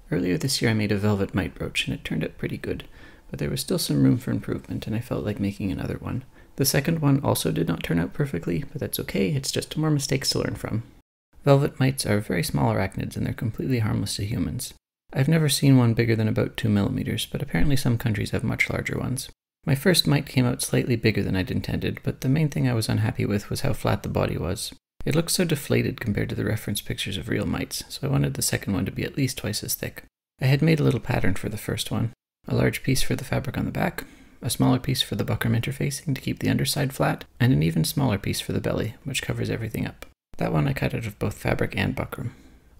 Earlier this year I made a velvet mite brooch and it turned out pretty good, but there was still some room for improvement and I felt like making another one. The second one also did not turn out perfectly, but that's okay, it's just more mistakes to learn from. Velvet mites are very small arachnids and they're completely harmless to humans. I've never seen one bigger than about 2 millimeters, but apparently some countries have much larger ones. My first mite came out slightly bigger than I'd intended, but the main thing I was unhappy with was how flat the body was. It looked so deflated compared to the reference pictures of real mites, so I wanted the second one to be at least twice as thick. I had made a little pattern for the first one. A large piece for the fabric on the back, a smaller piece for the buckram interfacing to keep the underside flat, and an even smaller piece for the belly, which covers everything up. That one I cut out of both fabric and buckram.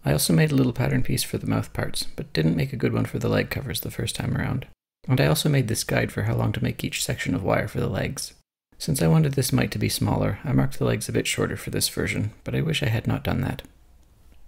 I also made a little pattern piece for the mouth parts, but didn't make a good one for the leg covers the first time around. And I also made this guide for how long to make each section of wire for the legs. Since I wanted this mite to be smaller, I marked the legs a bit shorter for this version, but I wish I had not done that.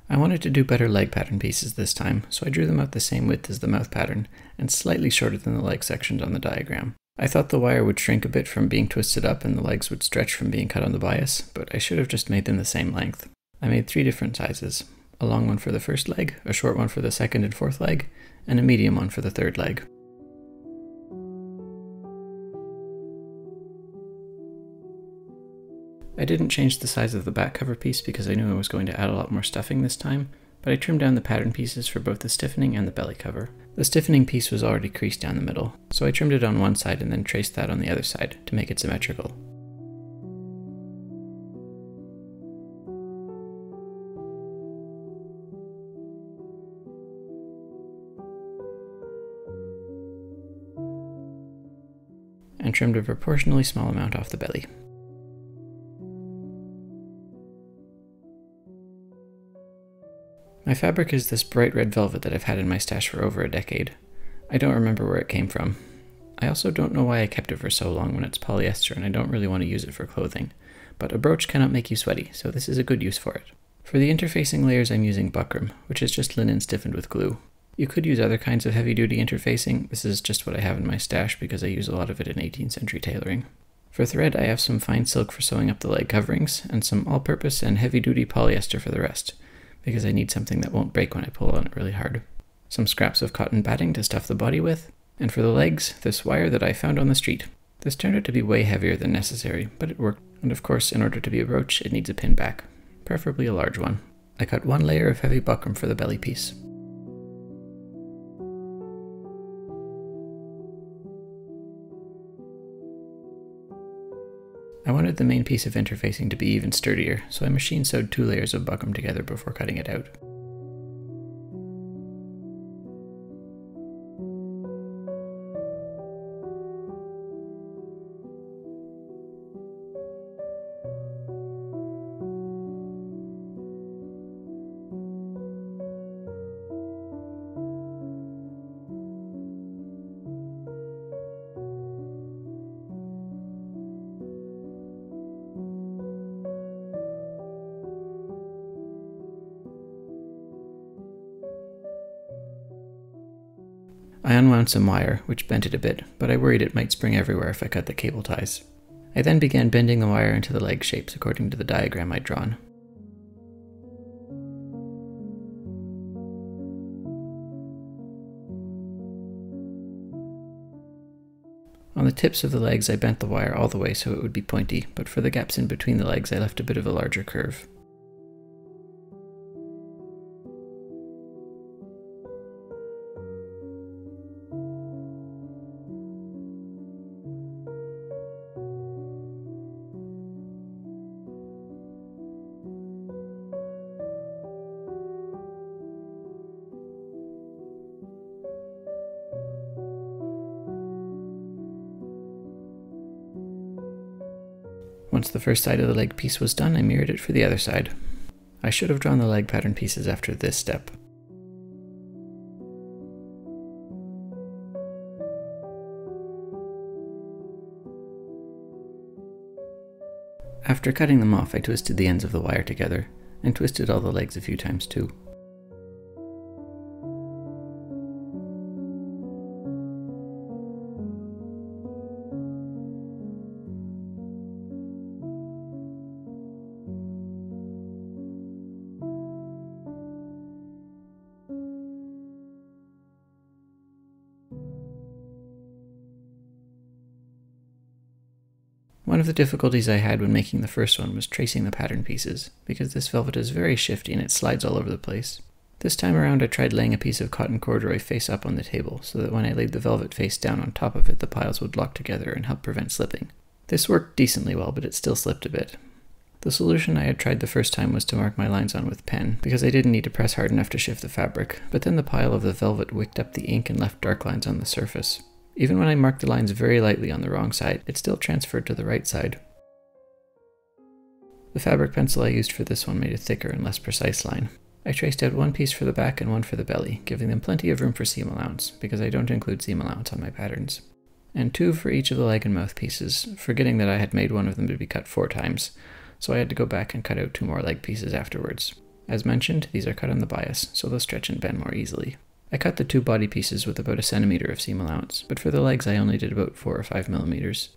I wanted to do better leg pattern pieces this time, so I drew them out the same width as the mouth pattern, and slightly shorter than the leg sections on the diagram. I thought the wire would shrink a bit from being twisted up and the legs would stretch from being cut on the bias, but I should have just made them the same length. I made 3 different sizes. A long one for the first leg, a short one for the second and fourth leg, and a medium one for the third leg. I didn't change the size of the back cover piece because I knew I was going to add a lot more stuffing this time, but I trimmed down the pattern pieces for both the stiffening and the belly cover. The stiffening piece was already creased down the middle, so I trimmed it on one side and then traced that on the other side to make it symmetrical. And trimmed a proportionally small amount off the belly. My fabric is this bright red velvet that I've had in my stash for over a decade. I don't remember where it came from. I also don't know why I kept it for so long when it's polyester and I don't really want to use it for clothing, but a brooch cannot make you sweaty, so this is a good use for it. For the interfacing layers I'm using buckram, which is just linen stiffened with glue. You could use other kinds of heavy-duty interfacing. This is just what I have in my stash because I use a lot of it in 18th century tailoring. For thread, I have some fine silk for sewing up the leg coverings, and some all-purpose and heavy-duty polyester for the rest, because I need something that won't break when I pull on it really hard. Some scraps of cotton batting to stuff the body with, and for the legs, this wire that I found on the street. This turned out to be way heavier than necessary, but it worked, and of course, in order to be a brooch, it needs a pin back, preferably a large one. I cut 1 layer of heavy buckram for the belly piece. I wanted the main piece of interfacing to be even sturdier, so I machine sewed 2 layers of buckram together before cutting it out. I unwound some wire, which bent it a bit, but I worried it might spring everywhere if I cut the cable ties. I then began bending the wire into the leg shapes according to the diagram I'd drawn. On the tips of the legs I bent the wire all the way so it would be pointy, but for the gaps in between the legs I left a bit of a larger curve. Once the first side of the leg piece was done, I mirrored it for the other side. I should have drawn the leg pattern pieces after this step. After cutting them off, I twisted the ends of the wire together, and twisted all the legs a few times too. One of the difficulties I had when making the first one was tracing the pattern pieces, because this velvet is very shifty and it slides all over the place. This time around I tried laying a piece of cotton corduroy face up on the table, so that when I laid the velvet face down on top of it the piles would lock together and help prevent slipping. This worked decently well, but it still slipped a bit. The solution I had tried the first time was to mark my lines on with pen, because I didn't need to press hard enough to shift the fabric, but then the pile of the velvet wicked up the ink and left dark lines on the surface. Even when I marked the lines very lightly on the wrong side, it still transferred to the right side. The fabric pencil I used for this one made a thicker and less precise line. I traced out one piece for the back and one for the belly, giving them plenty of room for seam allowance, because I don't include seam allowance on my patterns. And 2 for each of the leg and mouth pieces, forgetting that I had made one of them to be cut 4 times, so I had to go back and cut out 2 more leg pieces afterwards. As mentioned, these are cut on the bias, so they'll stretch and bend more easily. I cut the 2 body pieces with about 1 centimeter of seam allowance, but for the legs I only did about 4 or 5 millimeters.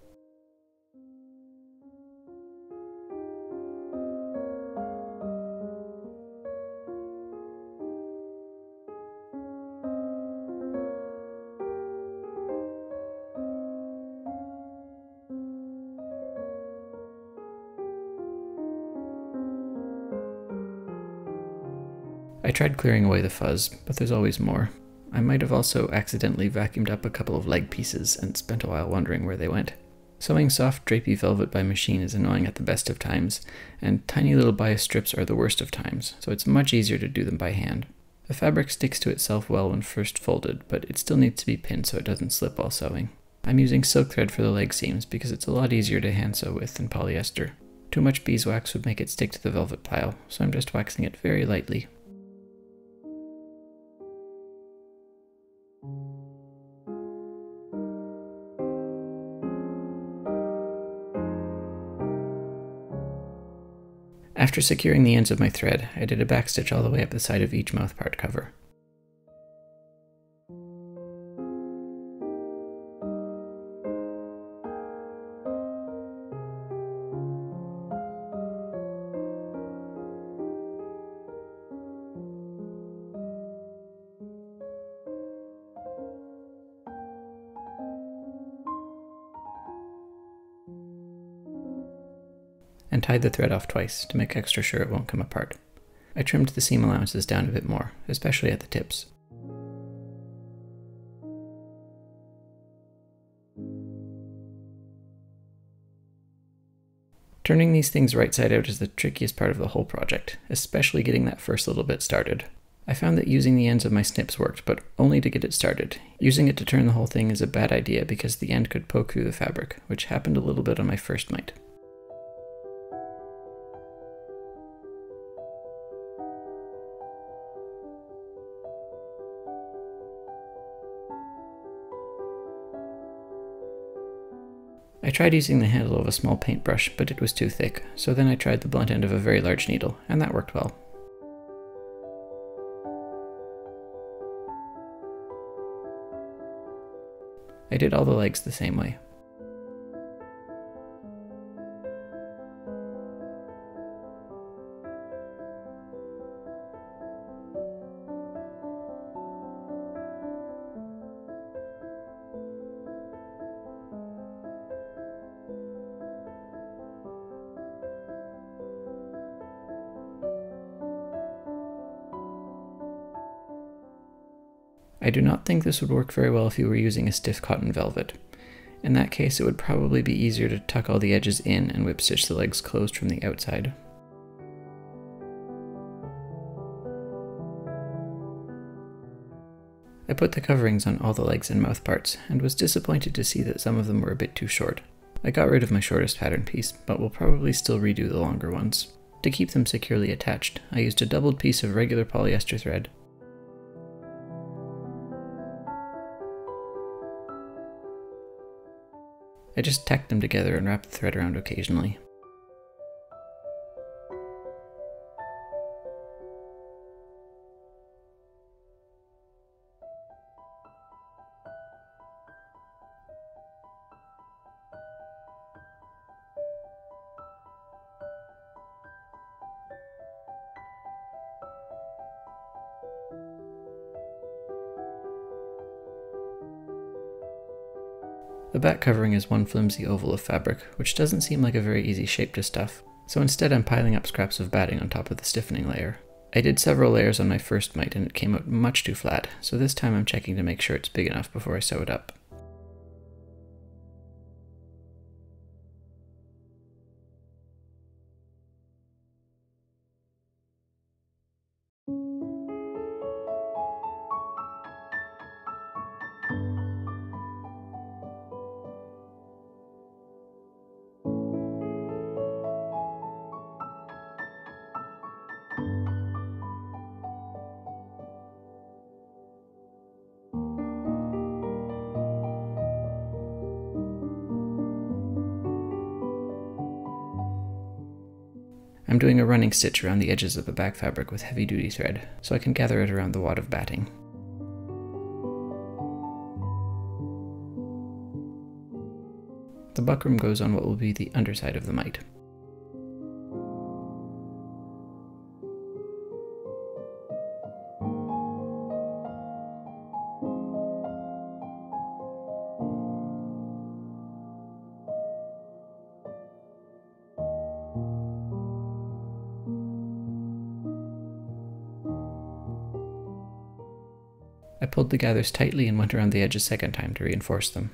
I tried clearing away the fuzz, but there's always more. I might have also accidentally vacuumed up a couple of leg pieces and spent a while wondering where they went. Sewing soft drapey velvet by machine is annoying at the best of times, and tiny little bias strips are the worst of times, so it's much easier to do them by hand. The fabric sticks to itself well when first folded, but it still needs to be pinned so it doesn't slip while sewing. I'm using silk thread for the leg seams because it's a lot easier to hand sew with than polyester. Too much beeswax would make it stick to the velvet pile, so I'm just waxing it very lightly. After securing the ends of my thread, I did a backstitch all the way up the side of each mouth part cover. And tied the thread off twice to make extra sure it won't come apart. I trimmed the seam allowances down a bit more, especially at the tips. Turning these things right side out is the trickiest part of the whole project, especially getting that first little bit started. I found that using the ends of my snips worked, but only to get it started. Using it to turn the whole thing is a bad idea because the end could poke through the fabric, which happened a little bit on my first mite. I tried using the handle of a small paintbrush, but it was too thick, so then I tried the blunt end of a very large needle, and that worked well. I did all the legs the same way. I do not think this would work very well if you were using a stiff cotton velvet. In that case, it would probably be easier to tuck all the edges in and whip stitch the legs closed from the outside. I put the coverings on all the legs and mouth parts, and was disappointed to see that some of them were a bit too short. I got rid of my shortest pattern piece, but will probably still redo the longer ones. To keep them securely attached, I used a doubled piece of regular polyester thread. I just tacked them together and wrapped the thread around occasionally. The back covering is one flimsy oval of fabric, which doesn't seem like a very easy shape to stuff, so instead I'm piling up scraps of batting on top of the stiffening layer. I did several layers on my first mite and it came out much too flat, so this time I'm checking to make sure it's big enough before I sew it up. I'm doing a running stitch around the edges of the back fabric with heavy duty thread, so I can gather it around the wad of batting. The buckram goes on what will be the underside of the mite. I pulled the gathers tightly and went around the edge a second time to reinforce them.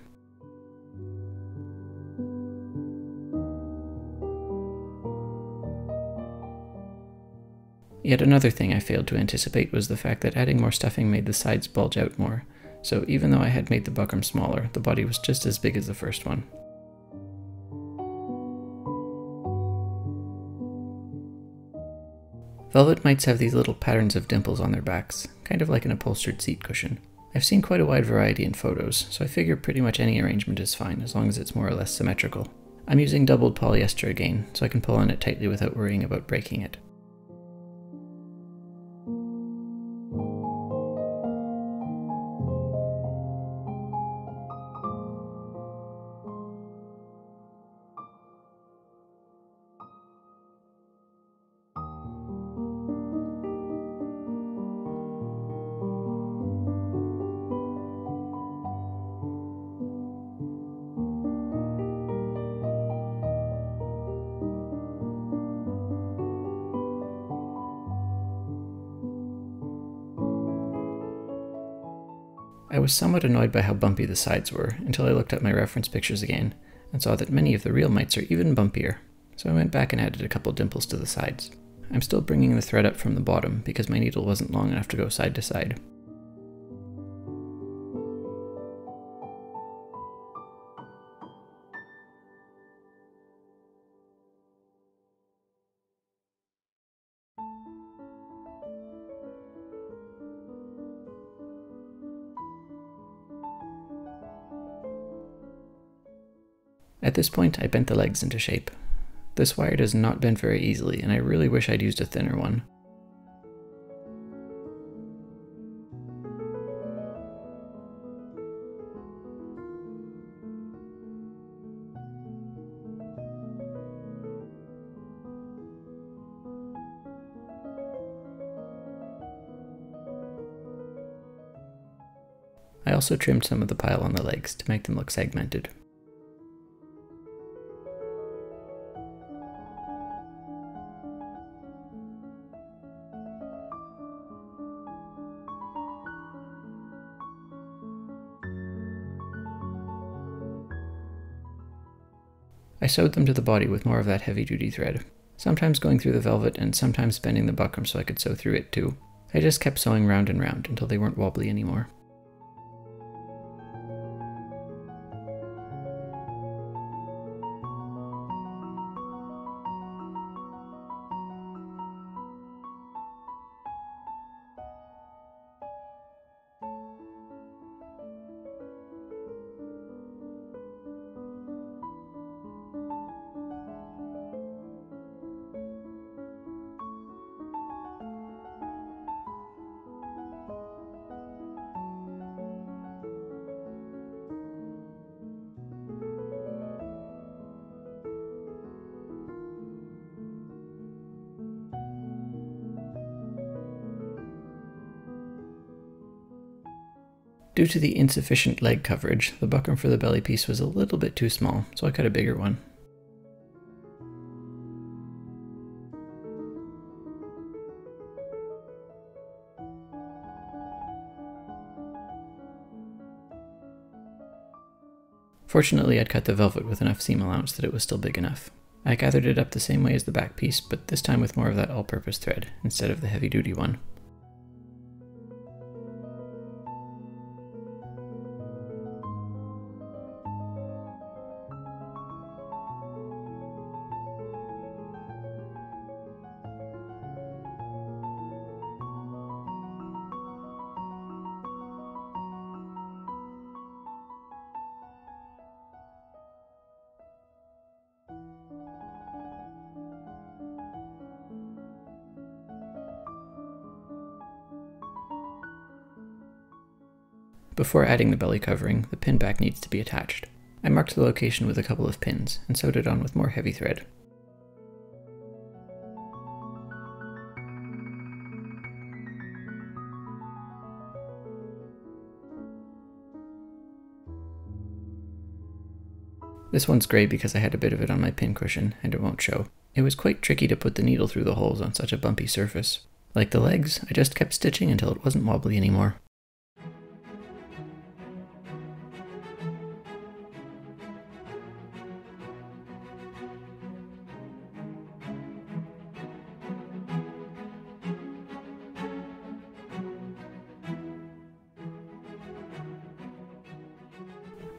Yet another thing I failed to anticipate was the fact that adding more stuffing made the sides bulge out more, so even though I had made the buckram smaller, the body was just as big as the first one. Velvet mites have these little patterns of dimples on their backs, kind of like an upholstered seat cushion. I've seen quite a wide variety in photos, so I figure pretty much any arrangement is fine as long as it's more or less symmetrical. I'm using doubled polyester again, so I can pull on it tightly without worrying about breaking it. I was somewhat annoyed by how bumpy the sides were, until I looked at my reference pictures again, and saw that many of the real mites are even bumpier, so I went back and added a couple dimples to the sides. I'm still bringing the thread up from the bottom, because my needle wasn't long enough to go side to side. At this point, I bent the legs into shape. This wire does not bend very easily, and I really wish I'd used a thinner one. I also trimmed some of the pile on the legs to make them look segmented. I sewed them to the body with more of that heavy-duty thread, sometimes going through the velvet and sometimes bending the buckram so I could sew through it too. I just kept sewing round and round until they weren't wobbly anymore. Due to the insufficient leg coverage, the buckram for the belly piece was a little bit too small, so I cut a bigger one. Fortunately, I'd cut the velvet with enough seam allowance that it was still big enough. I gathered it up the same way as the back piece, but this time with more of that all-purpose thread, instead of the heavy-duty one. Before adding the belly covering, the pin back needs to be attached. I marked the location with a couple of pins, and sewed it on with more heavy thread. This one's grey because I had a bit of it on my pin cushion, and it won't show. It was quite tricky to put the needle through the holes on such a bumpy surface. Like the legs, I just kept stitching until it wasn't wobbly anymore.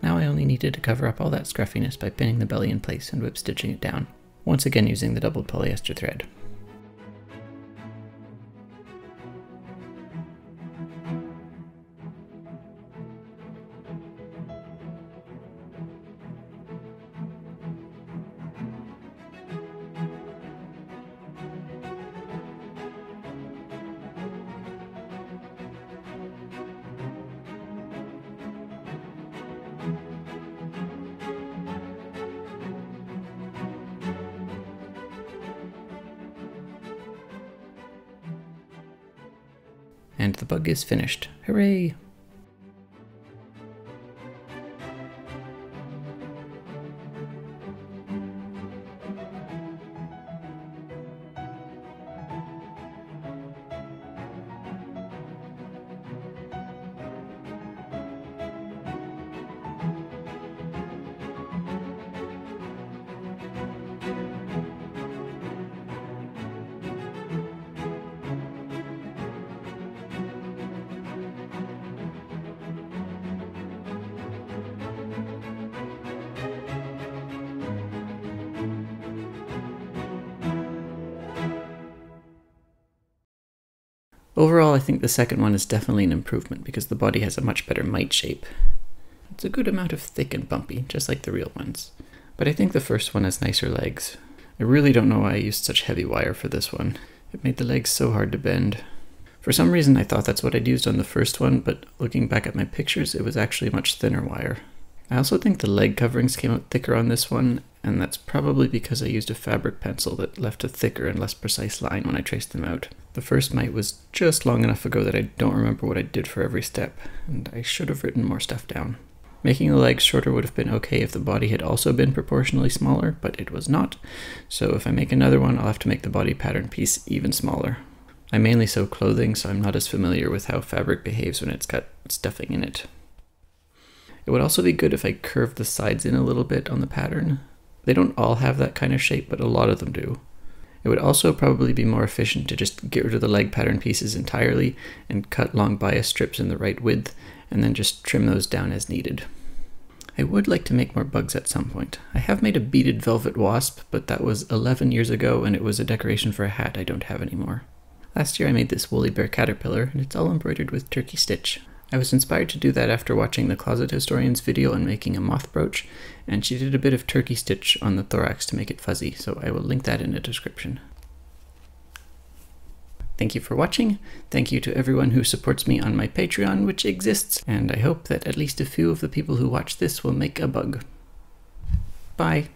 Now I only needed to cover up all that scruffiness by pinning the belly in place and whip stitching it down, once again using the doubled polyester thread. And the bug is finished. Hooray! Overall, I think the second one is definitely an improvement because the body has a much better mite shape. It's a good amount of thick and bumpy, just like the real ones. But I think the first one has nicer legs. I really don't know why I used such heavy wire for this one. It made the legs so hard to bend. For some reason I thought that's what I'd used on the first one, but looking back at my pictures, it was actually much thinner wire. I also think the leg coverings came out thicker on this one, and that's probably because I used a fabric pencil that left a thicker and less precise line when I traced them out. The first mite was just long enough ago that I don't remember what I did for every step, and I should have written more stuff down. Making the legs shorter would have been okay if the body had also been proportionally smaller, but it was not, so if I make another one I'll have to make the body pattern piece even smaller. I mainly sew clothing, so I'm not as familiar with how fabric behaves when it's got stuffing in it. It would also be good if I curved the sides in a little bit on the pattern. They don't all have that kind of shape, but a lot of them do. It would also probably be more efficient to just get rid of the leg pattern pieces entirely and cut long bias strips in the right width, and then just trim those down as needed. I would like to make more bugs at some point. I have made a beaded velvet wasp, but that was 11 years ago and it was a decoration for a hat I don't have anymore. Last year I made this woolly bear caterpillar, and it's all embroidered with turkey stitch. I was inspired to do that after watching the Closet Historian's video on making a moth brooch, and she did a bit of turkey stitch on the thorax to make it fuzzy, so I will link that in the description. Thank you for watching. Thank you to everyone who supports me on my Patreon, which exists, and I hope that at least a few of the people who watch this will make a bug. Bye!